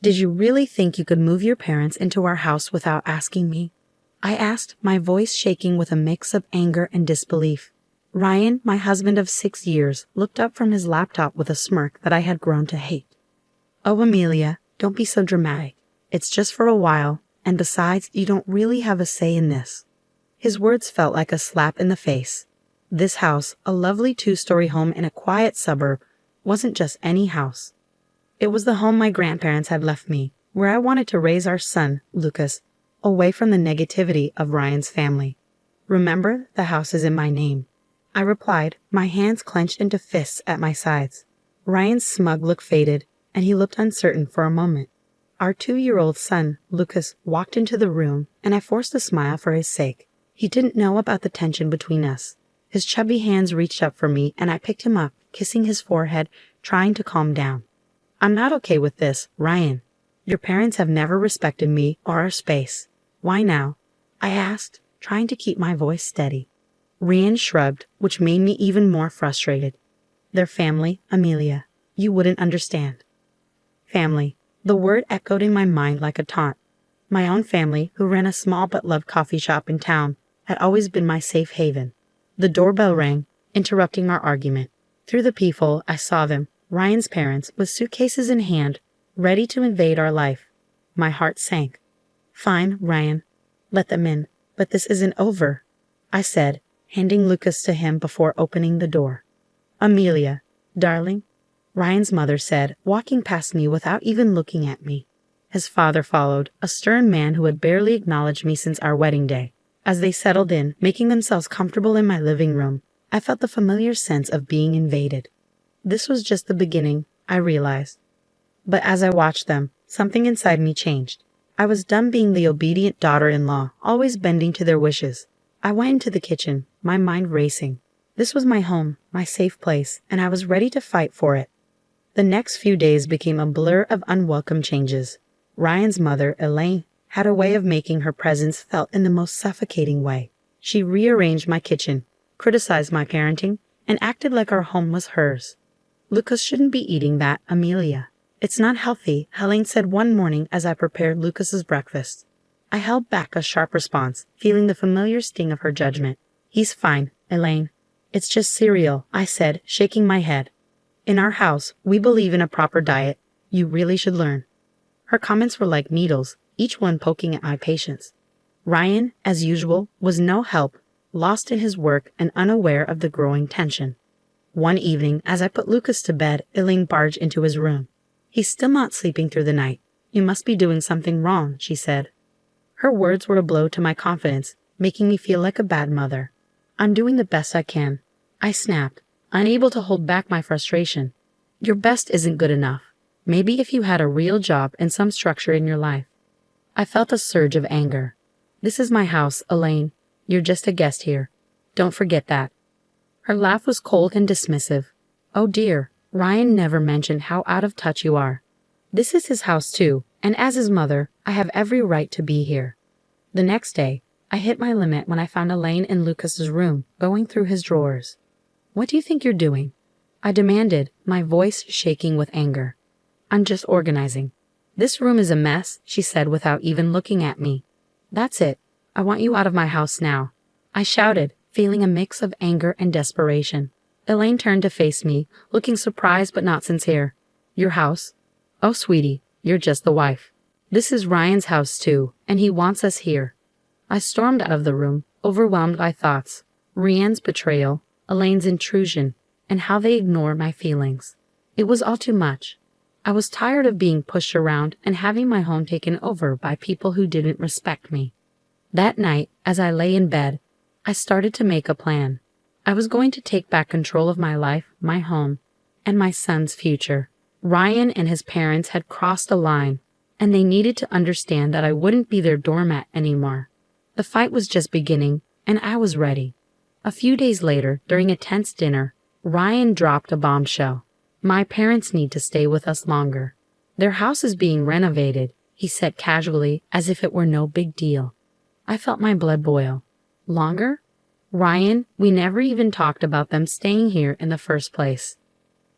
Did you really think you could move your parents into our house without asking me? I asked, my voice shaking with a mix of anger and disbelief. Ryan, my husband of 6 years, looked up from his laptop with a smirk that I had grown to hate. Oh, Amelia, don't be so dramatic. It's just for a while, and besides, you don't really have a say in this. His words felt like a slap in the face. This house, a lovely 2-story home in a quiet suburb, wasn't just any house. It was the home my grandparents had left me, where I wanted to raise our son, Lucas, away from the negativity of Ryan's family. Remember, the house is in my name. I replied, my hands clenched into fists at my sides. Ryan's smug look faded, and he looked uncertain for a moment. Our 2-year-old son, Lucas, walked into the room, and I forced a smile for his sake. He didn't know about the tension between us. His chubby hands reached up for me, and I picked him up, kissing his forehead, trying to calm down. I'm not okay with this, Ryan. Your parents have never respected me or our space. Why now? I asked, trying to keep my voice steady. Ryan shrugged, which made me even more frustrated. Their family, Amelia. You wouldn't understand. Family. The word echoed in my mind like a taunt. My own family, who ran a small but loved coffee shop in town, had always been my safe haven. The doorbell rang, interrupting our argument. Through the peephole, I saw them, Ryan's parents, with suitcases in hand, ready to invade our life. My heart sank. Fine, Ryan. Let them in, but this isn't over, I said, handing Lucas to him before opening the door. Amelia, darling, Ryan's mother said, walking past me without even looking at me. His father followed, a stern man who had barely acknowledged me since our wedding day. As they settled in, making themselves comfortable in my living room, I felt the familiar sense of being invaded. This was just the beginning, I realized. But as I watched them, something inside me changed. I was done being the obedient daughter-in-law, always bending to their wishes. I went into the kitchen, my mind racing. This was my home, my safe place, and I was ready to fight for it. The next few days became a blur of unwelcome changes. Ryan's mother, Elaine, had a way of making her presence felt in the most suffocating way. She rearranged my kitchen, criticized my parenting, and acted like our home was hers. Lucas shouldn't be eating that, Amelia. It's not healthy, Helene said one morning as I prepared Lucas's breakfast. I held back a sharp response, feeling the familiar sting of her judgment. He's fine, Elaine. It's just cereal, I said, shaking my head. In our house, we believe in a proper diet. You really should learn. Her comments were like needles, each one poking at my patience. Ryan, as usual, was no help, lost in his work and unaware of the growing tension. One evening, as I put Lucas to bed, Elaine barged into his room. He's still not sleeping through the night. You must be doing something wrong, she said. Her words were a blow to my confidence, making me feel like a bad mother. I'm doing the best I can, I snapped, unable to hold back my frustration. Your best isn't good enough. Maybe if you had a real job and some structure in your life. I felt a surge of anger. This is my house, Elaine. You're just a guest here. Don't forget that. Her laugh was cold and dismissive. Oh dear, Ryan never mentioned how out of touch you are. This is his house too, and as his mother, I have every right to be here. The next day, I hit my limit when I found Elaine in Lucas's room, going through his drawers. What do you think you're doing? I demanded, my voice shaking with anger. I'm just organizing. This room is a mess, she said without even looking at me. That's it. I want you out of my house now. I shouted, feeling a mix of anger and desperation. Elaine turned to face me, looking surprised but not sincere. Your house? Oh, sweetie, you're just the wife. This is Ryan's house too, and he wants us here. I stormed out of the room, overwhelmed by thoughts. Ryan's betrayal, Elaine's intrusion, and how they ignored my feelings. It was all too much. I was tired of being pushed around and having my home taken over by people who didn't respect me. That night, as I lay in bed, I started to make a plan. I was going to take back control of my life, my home, and my son's future. Ryan and his parents had crossed a line, and they needed to understand that I wouldn't be their doormat anymore. The fight was just beginning, and I was ready. A few days later, during a tense dinner, Ryan dropped a bombshell. My parents need to stay with us longer. Their house is being renovated, he said casually, as if it were no big deal. I felt my blood boil. Longer? Ryan, we never even talked about them staying here in the first place.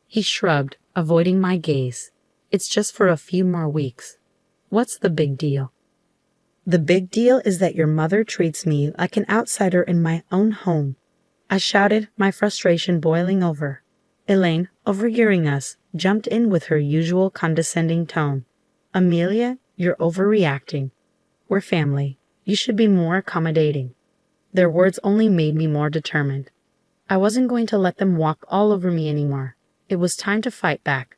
He shrugged, avoiding my gaze. It's just for a few more weeks. What's the big deal? The big deal is that your mother treats me like an outsider in my own home. I shouted, my frustration boiling over. Elaine, overhearing us, jumped in with her usual condescending tone. Amelia, you're overreacting. We're family. You should be more accommodating. Their words only made me more determined. I wasn't going to let them walk all over me anymore. It was time to fight back.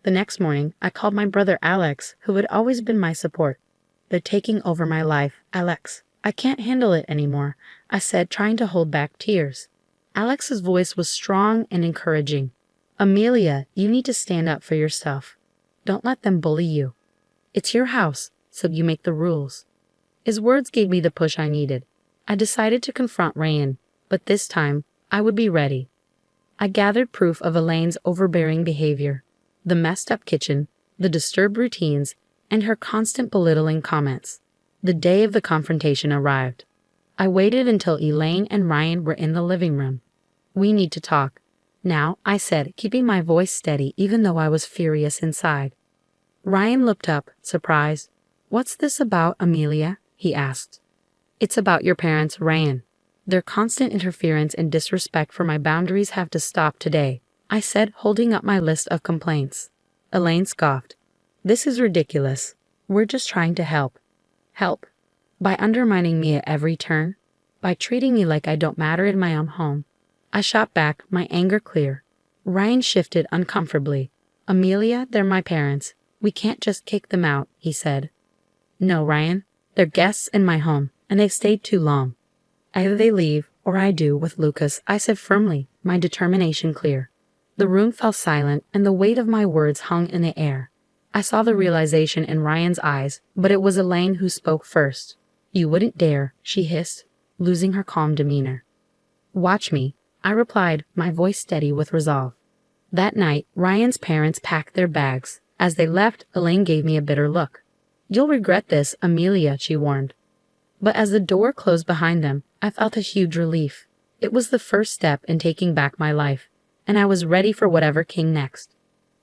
The next morning, I called my brother Alex, who had always been my support. They're taking over my life, Alex. I can't handle it anymore, I said, trying to hold back tears. Alex's voice was strong and encouraging. Amelia, you need to stand up for yourself. Don't let them bully you. It's your house, so you make the rules. His words gave me the push I needed. I decided to confront Ryan, but this time, I would be ready. I gathered proof of Elaine's overbearing behavior, the messed up kitchen, the disturbed routines, and her constant belittling comments. The day of the confrontation arrived. I waited until Elaine and Ryan were in the living room. We need to talk. Now, I said, keeping my voice steady even though I was furious inside. Ryan looked up, surprised. What's this about, Amelia? He asked. It's about your parents, Ryan. Their constant interference and disrespect for my boundaries have to stop today, I said, holding up my list of complaints. Elaine scoffed. This is ridiculous. We're just trying to help. Help? By undermining me at every turn? By treating me like I don't matter in my own home? I shot back, my anger clear. Ryan shifted uncomfortably. Amelia, they're my parents. We can't just kick them out, he said. No, Ryan. They're guests in my home, and they've stayed too long. Either they leave, or I do with Lucas, I said firmly, my determination clear. The room fell silent, and the weight of my words hung in the air. I saw the realization in Ryan's eyes, but it was Elaine who spoke first. You wouldn't dare, she hissed, losing her calm demeanor. Watch me, I replied, my voice steady with resolve. That night, Ryan's parents packed their bags. As they left, Elaine gave me a bitter look. You'll regret this, Amelia, she warned. But as the door closed behind them, I felt a huge relief. It was the first step in taking back my life, and I was ready for whatever came next.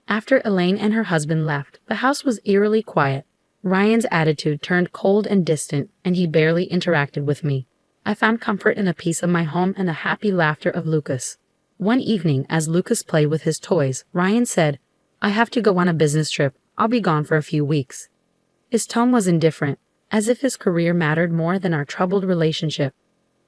After Elaine and her husband left, the house was eerily quiet. Ryan's attitude turned cold and distant, and he barely interacted with me. I found comfort in the peace of my home and the happy laughter of Lucas. One evening, as Lucas played with his toys, Ryan said, I have to go on a business trip. I'll be gone for a few weeks. His tone was indifferent, as if his career mattered more than our troubled relationship.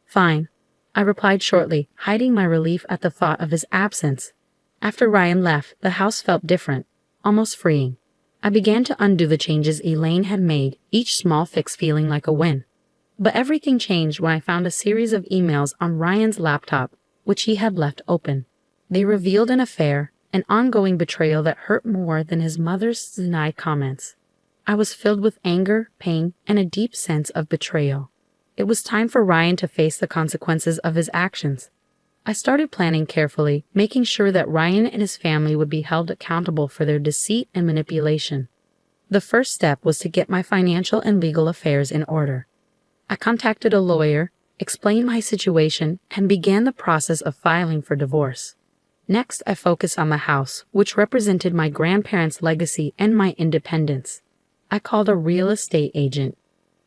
Fine, I replied shortly, hiding my relief at the thought of his absence. After Ryan left, the house felt different, almost freeing. I began to undo the changes Elaine had made, each small fix feeling like a win. But everything changed when I found a series of emails on Ryan's laptop, which he had left open. They revealed an affair, an ongoing betrayal that hurt more than his mother's denied comments. I was filled with anger, pain, and a deep sense of betrayal. It was time for Ryan to face the consequences of his actions. I started planning carefully, making sure that Ryan and his family would be held accountable for their deceit and manipulation. The first step was to get my financial and legal affairs in order. I contacted a lawyer, explained my situation, and began the process of filing for divorce. Next, I focused on the house, which represented my grandparents' legacy and my independence. I called a real estate agent.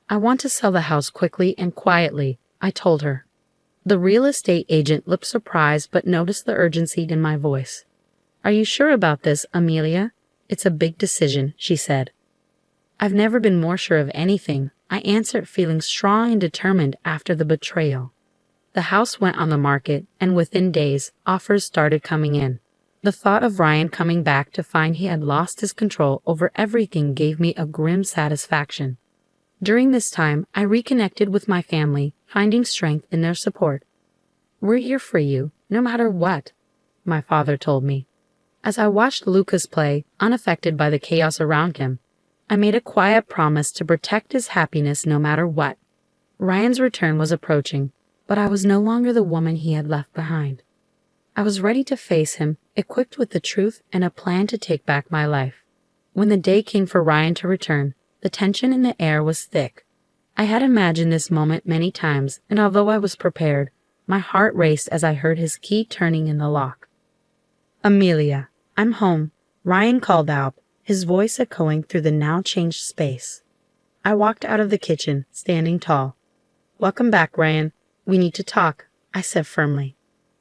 I want to sell the house quickly and quietly, I told her. The real estate agent looked surprised but noticed the urgency in my voice. Are you sure about this, Amelia? It's a big decision, she said. I've never been more sure of anything, I answered, feeling strong and determined after the betrayal. The house went on the market, and within days, offers started coming in. The thought of Ryan coming back to find he had lost his control over everything gave me a grim satisfaction. During this time, I reconnected with my family, finding strength in their support. We're here for you, no matter what, my father told me. As I watched Lucas play, unaffected by the chaos around him, I made a quiet promise to protect his happiness no matter what. Ryan's return was approaching, but I was no longer the woman he had left behind. I was ready to face him, equipped with the truth and a plan to take back my life. When the day came for Ryan to return, the tension in the air was thick. I had imagined this moment many times, and although I was prepared, my heart raced as I heard his key turning in the lock. Amelia, I'm home, Ryan called out, his voice echoing through the now changed space. I walked out of the kitchen, standing tall. "Welcome back, Ryan. We need to talk," I said firmly.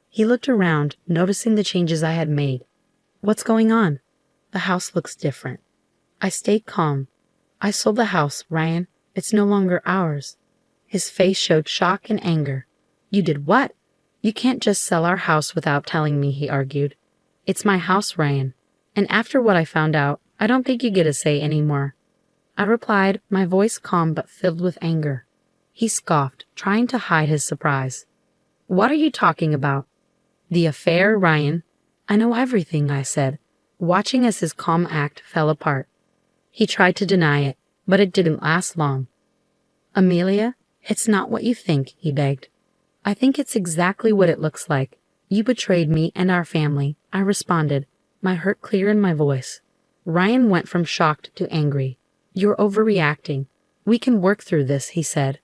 He looked around, noticing the changes I had made. "What's going on?" "The house looks different." I stayed calm. "I sold the house, Ryan. It's no longer ours." His face showed shock and anger. "You did what?" "You can't just sell our house without telling me," he argued. "It's my house, Ryan. And after what I found out, I don't think you get a say anymore." I replied, my voice calm but filled with anger. He scoffed, trying to hide his surprise. "What are you talking about?" "The affair, Ryan." "I know everything," I said, watching as his calm act fell apart. He tried to deny it, but it didn't last long. "Amelia, it's not what you think," he begged. "I think it's exactly what it looks like. You betrayed me and our family," I responded, my hurt clear in my voice. Ryan went from shocked to angry. "You're overreacting. We can work through this," he said.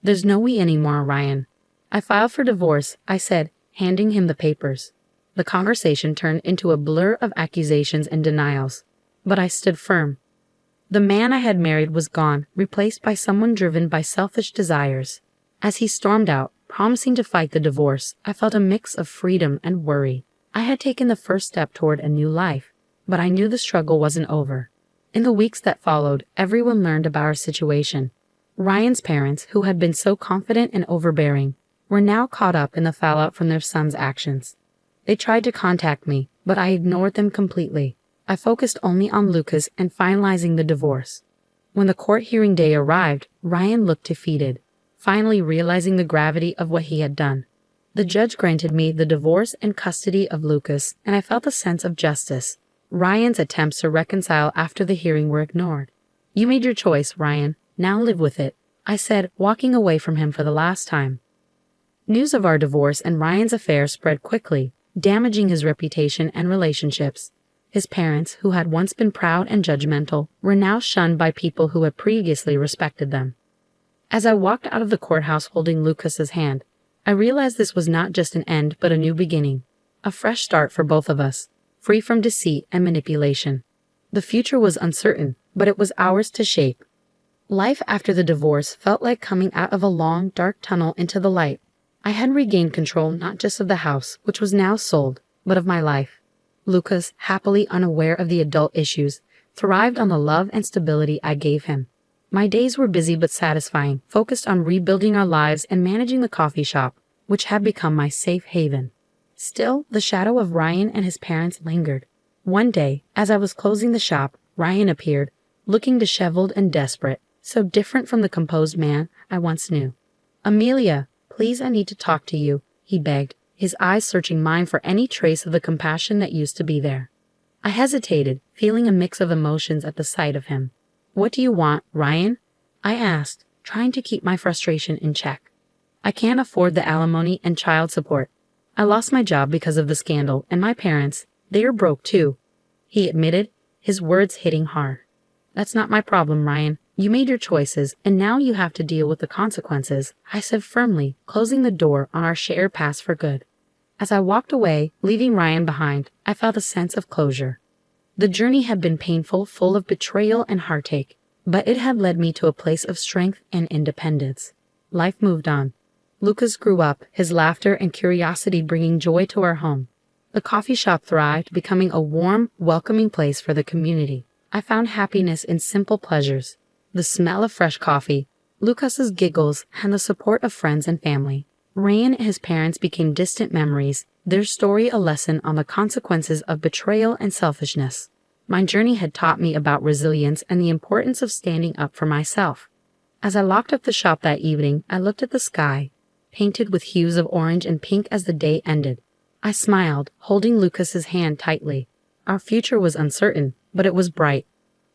"There's no we anymore, Ryan." "I filed for divorce," I said, handing him the papers. The conversation turned into a blur of accusations and denials, but I stood firm. The man I had married was gone, replaced by someone driven by selfish desires. As he stormed out, promising to fight the divorce, I felt a mix of freedom and worry. I had taken the first step toward a new life, but I knew the struggle wasn't over. In the weeks that followed, everyone learned about our situation. Ryan's parents, who had been so confident and overbearing, were now caught up in the fallout from their son's actions. They tried to contact me, but I ignored them completely. I focused only on Lucas and finalizing the divorce. When the court hearing day arrived, Ryan looked defeated, finally realizing the gravity of what he had done. The judge granted me the divorce and custody of Lucas, and I felt a sense of justice. Ryan's attempts to reconcile after the hearing were ignored. "You made your choice, Ryan. Now live with it," I said, walking away from him for the last time. News of our divorce and Ryan's affair spread quickly, damaging his reputation and relationships. His parents, who had once been proud and judgmental, were now shunned by people who had previously respected them. As I walked out of the courthouse holding Lucas's hand, I realized this was not just an end but a new beginning, a fresh start for both of us, free from deceit and manipulation. The future was uncertain, but it was ours to shape. Life after the divorce felt like coming out of a long, dark tunnel into the light. I had regained control not just of the house, which was now sold, but of my life. Lucas, happily unaware of the adult issues, thrived on the love and stability I gave him. My days were busy but satisfying, focused on rebuilding our lives and managing the coffee shop, which had become my safe haven. Still, the shadow of Ryan and his parents lingered. One day, as I was closing the shop, Ryan appeared, looking disheveled and desperate, so different from the composed man I once knew. "Amelia, please, I need to talk to you," he begged, his eyes searching mine for any trace of the compassion that used to be there. I hesitated, feeling a mix of emotions at the sight of him. "What do you want, Ryan?" I asked, trying to keep my frustration in check. "I can't afford the alimony and child support. I lost my job because of the scandal, and my parents, they are broke too," he admitted, his words hitting hard. "That's not my problem, Ryan. You made your choices, and now you have to deal with the consequences," I said firmly, closing the door on our shared past for good. As I walked away, leaving Ryan behind, I felt a sense of closure. The journey had been painful, full of betrayal and heartache, but it had led me to a place of strength and independence. Life moved on. Lucas grew up, his laughter and curiosity bringing joy to our home. The coffee shop thrived, becoming a warm, welcoming place for the community. I found happiness in simple pleasures. The smell of fresh coffee, Lucas's giggles, and the support of friends and family. Ryan and his parents became distant memories, their story a lesson on the consequences of betrayal and selfishness. My journey had taught me about resilience and the importance of standing up for myself. As I locked up the shop that evening, I looked at the sky, painted with hues of orange and pink as the day ended. I smiled, holding Lucas's hand tightly. Our future was uncertain, but it was bright.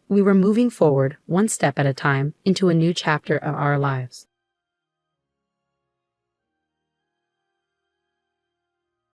We were moving forward, one step at a time, into a new chapter of our lives.